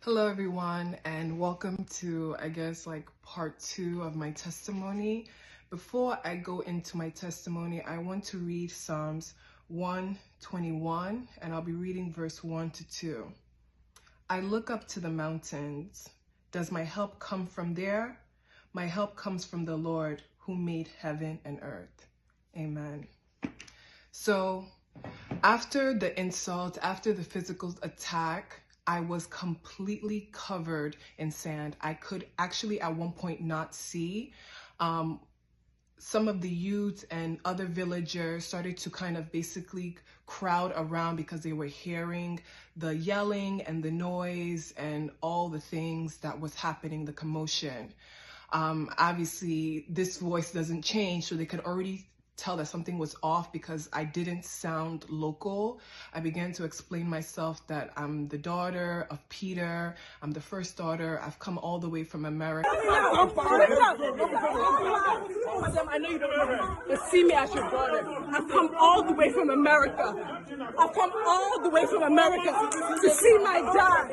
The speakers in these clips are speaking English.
Hello everyone, and welcome to, part 2 of my testimony. Before I go into my testimony, I want to read Psalms 121, and I'll be reading verse 1 to 2. I look up to the mountains. Does my help come from there? My help comes from the Lord who made heaven and earth. Amen. So after the insult, after the physical attack, I was completely covered in sand. I could actually at one point not see. Some of the youths and other villagers started to kind of basically crowd around because they were hearing the yelling and the noise and all the things that was happening, the commotion. Obviously, this voice doesn't change, so they could already tell that something was off because I didn't sound local. I began to explain myself that I'm the daughter of Peter. I'm the first daughter. I've come all the way from America. I know you don't know, but see me as your daughter. I've come all the way from America. I've come all the way from America to see my dad.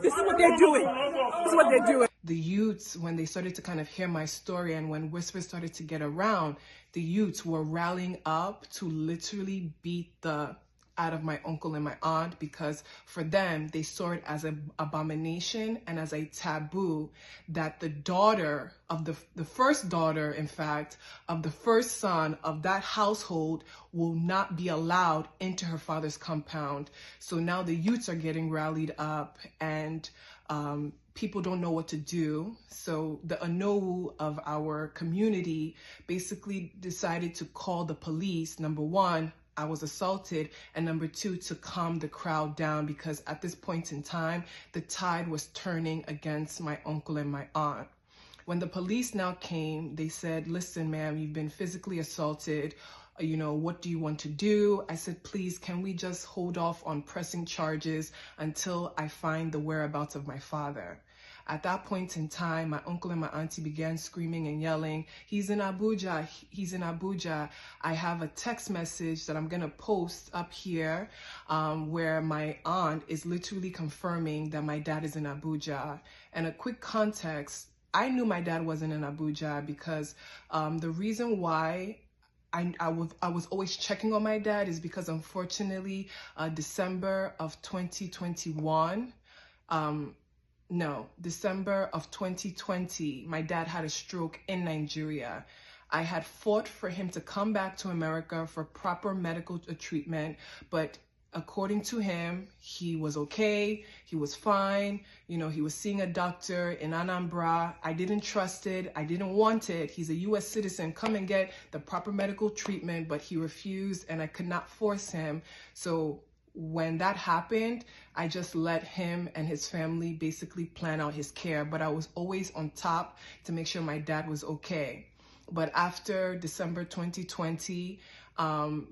This is what they're doing. This is what they're doing. The youths, when they started to kind of hear my story and when whispers started to get around, the youths were rallying up to literally beat the out of my uncle and my aunt, because for them, they saw it as an abomination and as a taboo that the daughter of the first daughter, in fact, of the first son of that household will not be allowed into her father's compound. So now the youths are getting rallied up, and people don't know what to do. So the Anou of our community basically decided to call the police. Number one, I was assaulted, and number two, to calm the crowd down, because at this point in time, the tide was turning against my uncle and my aunt. When the police now came, they said, listen, ma'am, you've been physically assaulted. What do you want to do? I said, please, can we just hold off on pressing charges until I find the whereabouts of my father? At that point in time, my uncle and my auntie began screaming and yelling, he's in Abuja, he's in Abuja. I have a text message that I'm gonna post up here where my aunt is literally confirming that my dad is in Abuja. And a quick context, I knew my dad wasn't in Abuja because the reason why I was always checking on my dad is because, unfortunately, December of 2020, my dad had a stroke in Nigeria. I had fought for him to come back to America for proper medical treatment, but according to him, he was okay, he was fine, he was seeing a doctor in Anambra. I didn't trust it, I didn't want it. He's a US citizen, come and get the proper medical treatment, but he refused and I could not force him. So when that happened, I just let him and his family basically plan out his care, but I was always on top to make sure my dad was okay. But after December 2020,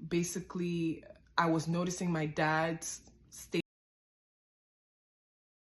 basically, I was noticing my dad's state